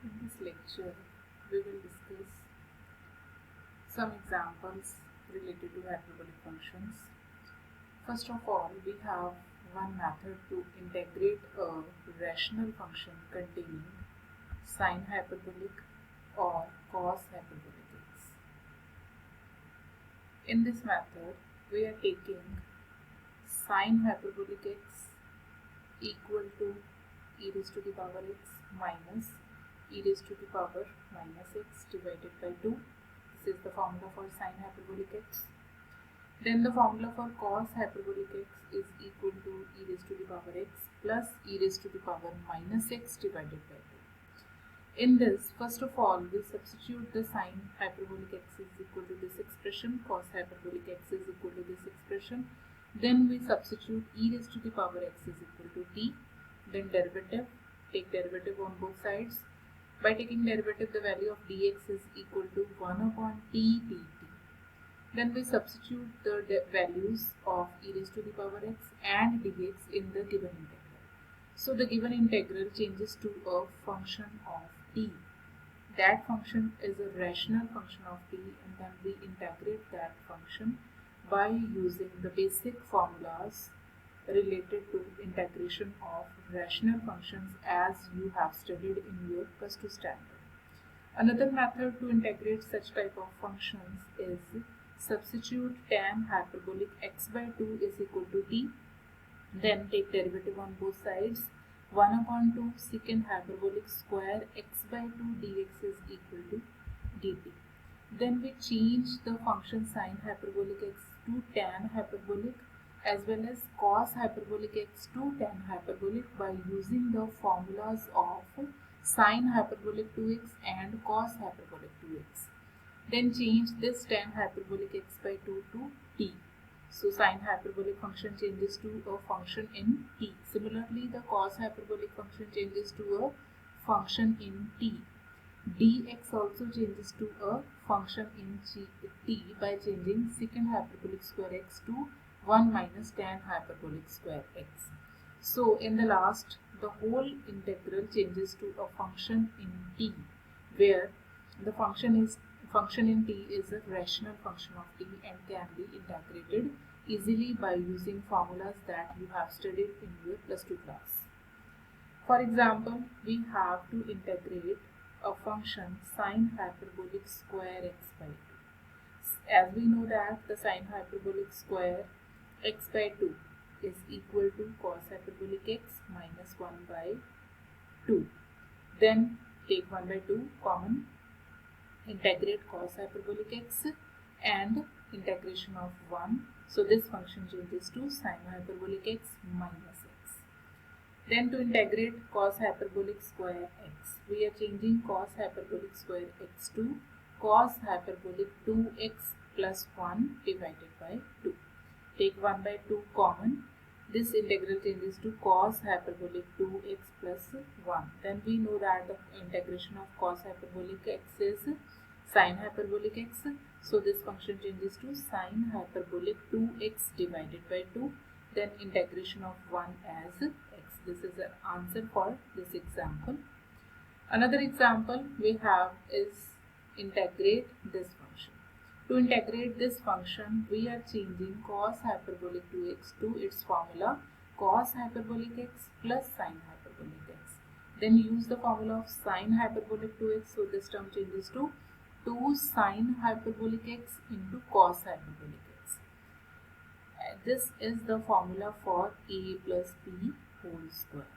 In this lecture, we will discuss some examples related to hyperbolic functions. First of all, we have one method to integrate a rational function containing sine hyperbolic or cos hyperbolic x. In this method, we are taking sine hyperbolic x equal to e raised to the power x minus e raised to the power minus x divided by 2. This is the formula for sine hyperbolic x. Then the formula for cos hyperbolic x is equal to e raised to the power x plus e raised to the power minus x divided by 2. In this, first of all, we substitute the sine hyperbolic x is equal to this expression, cos hyperbolic x is equal to this expression. Then we substitute e raised to the power x is equal to t. Then derivative, take derivative on both sides. By taking derivative, the value of dx is equal to 1 upon t dt. Then we substitute the values of e raised to the power x and dx in the given integral. So the given integral changes to a function of t. That function is a rational function of t, and then we integrate that function by using the basic formulas related to integration of rational functions as you have studied in your +2 standard. Another method to integrate such type of functions is substitute tan hyperbolic x by 2 is equal to t. Then take derivative on both sides. 1 upon 2 secant hyperbolic square x by 2 dx is equal to dt. Then we change the function sine hyperbolic x to tan hyperbolic as well as cos hyperbolic x to tan hyperbolic by using the formulas of sine hyperbolic 2x and cos hyperbolic 2x. Then change this tan hyperbolic x by 2 to t. So sine hyperbolic function changes to a function in t. Similarly, the cos hyperbolic function changes to a function in t. Dx also changes to a function in t by changing secant hyperbolic square x to 1 minus tan hyperbolic square x. So in the last, the whole integral changes to a function in t, where the function in t is a rational function of t and can be integrated easily by using formulas that you have studied in your +2 class. For example, we have to integrate a function sine hyperbolic square x by 2. As we know that the sine hyperbolic square x by 2 is equal to cos hyperbolic x minus 1 by 2. Then take 1 by 2 common, integrate cos hyperbolic x and integration of 1. So this function changes to sine hyperbolic x minus x. Then to integrate cos hyperbolic square x, we are changing cos hyperbolic square x to cos hyperbolic 2x plus 1 divided by 2. Take 1 by 2 common. This integral changes to cos hyperbolic 2x plus 1. Then we know that the integration of cos hyperbolic x is sine hyperbolic x. So this function changes to sine hyperbolic 2x divided by 2. Then integration of 1 as x. This is an answer for this example. Another example we have is integrate this function. To integrate this function, we are changing cos hyperbolic 2x to its formula cos hyperbolic x plus sine hyperbolic x. Then use the formula of sine hyperbolic 2x, so this term changes to 2 sine hyperbolic x into cos hyperbolic x. This is the formula for a plus b whole square.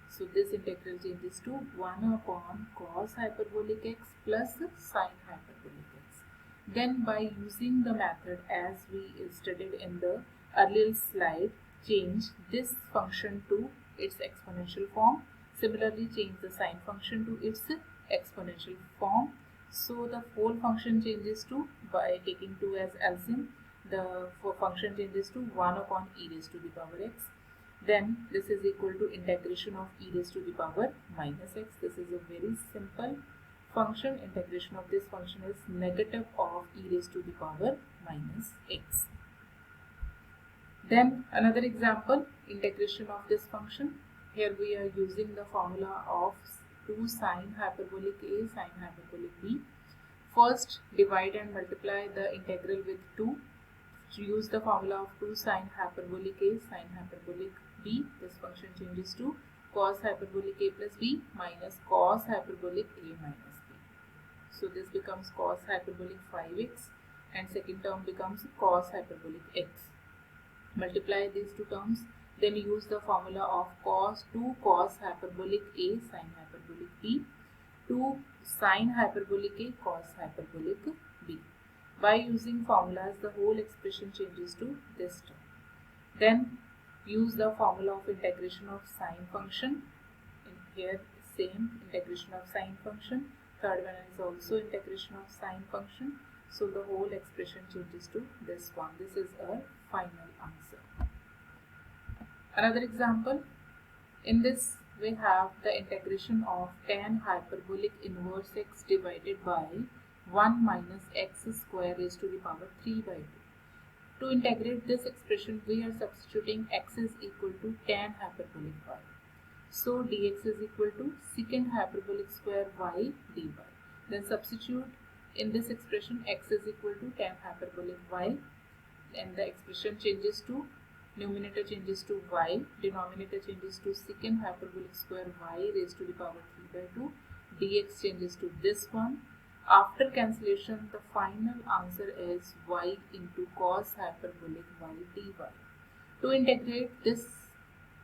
So this integral changes to 1 upon cos hyperbolic x plus sine hyperbolic x. Then by using the method as we studied in the earlier slide, change this function to its exponential form. Similarly, change the sine function to its exponential form. So the whole function changes to, by taking 2 as LCM, the function changes to 1 upon e raised to the power x. Then this is equal to integration of e raised to the power minus x. This is a very simple function. Integration of this function is negative of e raised to the power minus x. Then another example, integration of this function. Here we are using the formula of 2 sine hyperbolic A sine hyperbolic B. First, divide and multiply the integral with 2. Use the formula of 2 sine hyperbolic A sine hyperbolic B. This function changes to cos hyperbolic A plus B minus cos hyperbolic A minus B. So this becomes cos hyperbolic 5x and second term becomes cos hyperbolic x. Multiply these two terms, then use the formula of 2 cos hyperbolic A sine hyperbolic B, 2 sine hyperbolic A cos hyperbolic B. By using formulas, the whole expression changes to this term. Then use the formula of integration of sine function. In here, same integration of sine function. Third one is also integration of sine function. So the whole expression changes to this one. This is our final answer. Another example. In this, we have the integration of tan hyperbolic inverse x divided by 1 minus x square raised to the power 3 by 2. To integrate this expression, we are substituting x is equal to tan hyperbolic y. So dx is equal to secant hyperbolic square y dy. Then substitute in this expression x is equal to tan hyperbolic y, and the expression changes to numerator changes to y, denominator changes to secant hyperbolic square y raised to the power 3 by 2, dx changes to this one. After cancellation, the final answer is y into cos hyperbolic y dy. To integrate this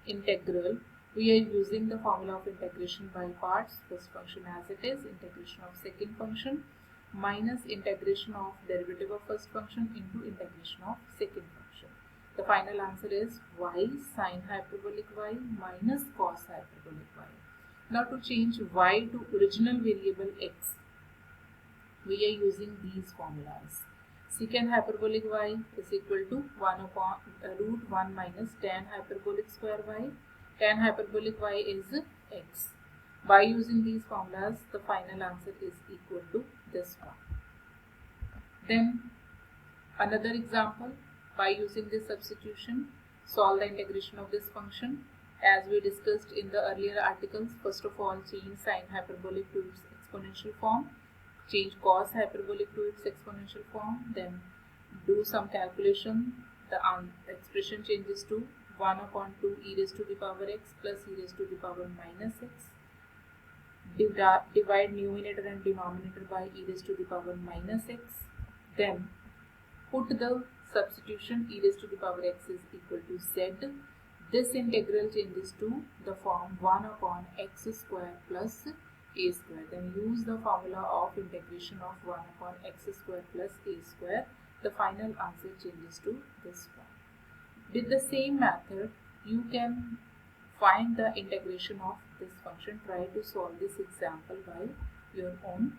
integral, we are using the formula of integration by parts. First function as it is, integration of second function minus integration of derivative of first function into integration of second function. The final answer is y sine hyperbolic y minus cos hyperbolic y. Now to change y to original variable x, we are using these formulas. Secant hyperbolic y is equal to 1 upon root 1 minus tan hyperbolic square y. Tan hyperbolic y is x. By using these formulas, the final answer is equal to this one. Then another example, by using this substitution, solve the integration of this function. As we discussed in the earlier articles, first of all, change sine hyperbolic to its exponential form, change cos hyperbolic to its exponential form, then do some calculation. The expression changes to 1 upon 2 e raised to the power x plus e raised to the power minus x. Divide numerator and denominator by e raised to the power minus x. Then put the substitution e raised to the power x is equal to z. This integral changes to the form 1 upon x square plus a square. Then use the formula of integration of 1 upon x square plus a square. The final answer changes to this one. With the same method, you can find the integration of this function. Try to solve this example by your own.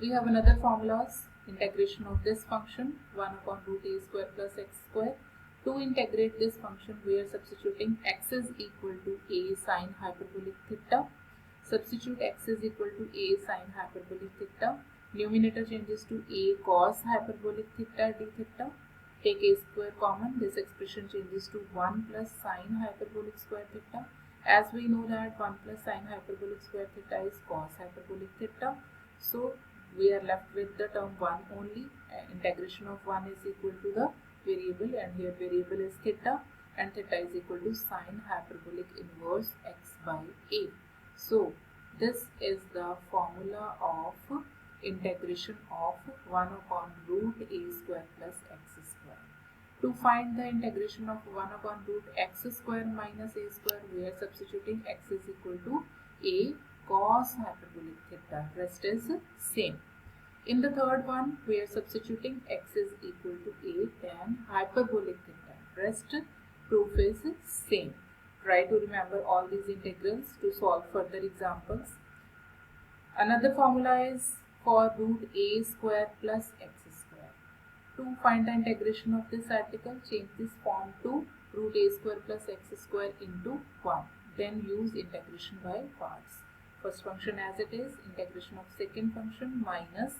We have another formulas. Integration of this function 1 upon root a square plus x square. To integrate this function, we are substituting x is equal to a sine hyperbolic theta. Substitute x is equal to a sine hyperbolic theta. Numerator changes to a cos hyperbolic theta d theta. Take a square common. This expression changes to 1 plus sine hyperbolic square theta. As we know that 1 plus sine hyperbolic square theta is cos hyperbolic theta. So we are left with the term 1 only. Integration of 1 is equal to the variable, and here variable is theta, and theta is equal to sine hyperbolic inverse x by a. So this is the formula of integration of 1 upon root a square plus x square. To find the integration of 1 upon root x square minus a square, we are substituting x is equal to a cos hyperbolic theta. Rest is same. In the third one, we are substituting x is equal to a tan hyperbolic theta. Rest proof is same. Try to remember all these integrals to solve further examples. Another formula is for root a square plus x square. To find the integration of this article, change this form to root a square plus x square into 1. Then use integration by parts. First function as it is, integration of second function minus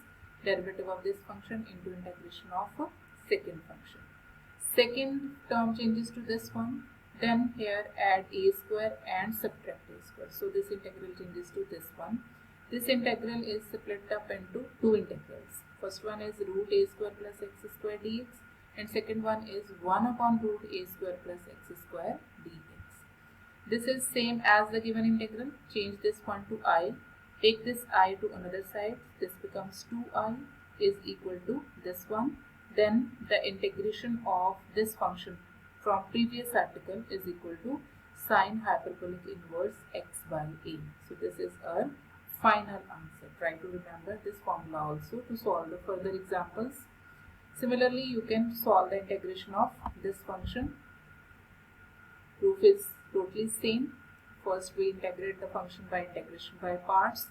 derivative of this function into integration of second function. Second term changes to this one. Then here add a square and subtract a square. So this integral changes to this one. This integral is split up into two integrals. First one is root a square plus x square dx, and second one is 1 upon root a square plus x square dx. This is same as the given integral. Change this one to I. Take this I to another side. This becomes 2I is equal to this one. Then the integration of this function from previous article is equal to sine hyperbolic inverse x by a. So this is our final answer. Try to remember this formula also to solve the further examples. Similarly, you can solve the integration of this function. Proof is totally same. First we integrate the function by integration by parts.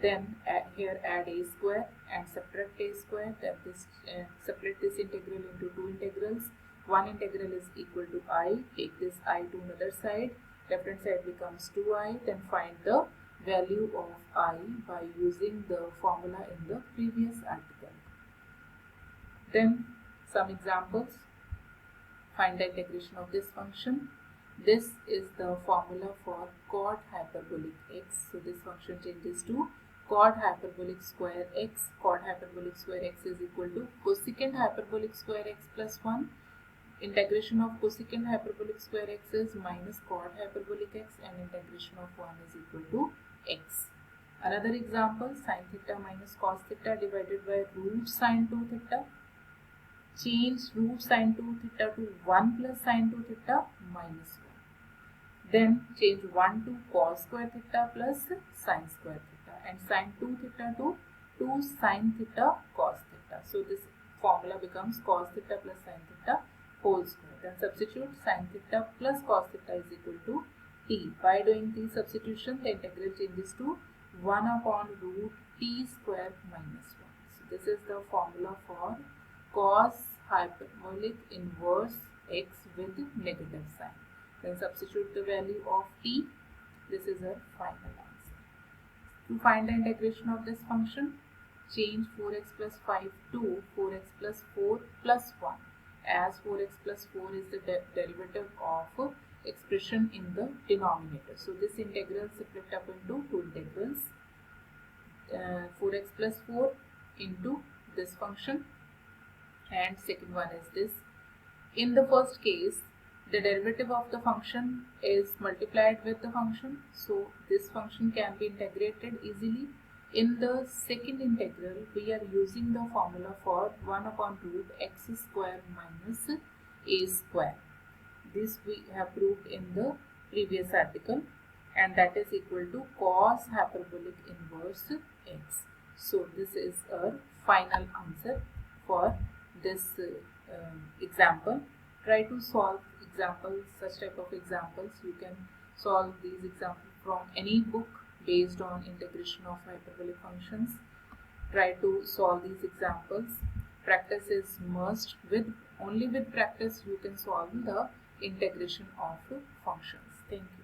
Then here add a square and subtract a square. Then this split this integral into two integrals. One integral is equal to I. Take this I to another side. Left hand side becomes 2I. Then find the value of I by using the formula in the previous article. Then some examples. Find the integration of this function. This is the formula for cot hyperbolic x. So this function changes to cot hyperbolic square x. Cot hyperbolic square x is equal to cosecant hyperbolic square x plus 1. Integration of cosecant hyperbolic square x is minus cot hyperbolic x, and integration of 1 is equal to x. Another example, sin theta minus cos theta divided by root sin 2 theta. Change root sin 2 theta to 1 plus sin 2 theta minus 1. Then change 1 to cos square theta plus sin square theta, and sin 2 theta to 2 sin theta cos theta. So this formula becomes cos theta plus sin theta whole square. Then substitute sin theta plus cos theta is equal to t. By doing the substitution, the integral changes to 1 upon root t square minus 1. So this is the formula for cos hyperbolic inverse x with negative sign. Then substitute the value of t. This is our final answer. To find the integration of this function, change 4x plus 5 to 4x plus 4 plus 1, as 4x plus 4 is the derivative of expression in the denominator. So this integral is split up into two integrals. 4x plus 4 into this function, and second one is this. In the first case, the derivative of the function is multiplied with the function, so this function can be integrated easily. In the second integral, we are using the formula for 1 upon root x square minus a square. This we have proved in the previous article, and that is equal to cos hyperbolic inverse x. So this is our final answer for this example. Try to solve examples, such type of examples. You can solve these examples from any book based on integration of hyperbolic functions. Try to solve these examples. Practice is must. Only with practice you can solve the integration of functions. Thank you.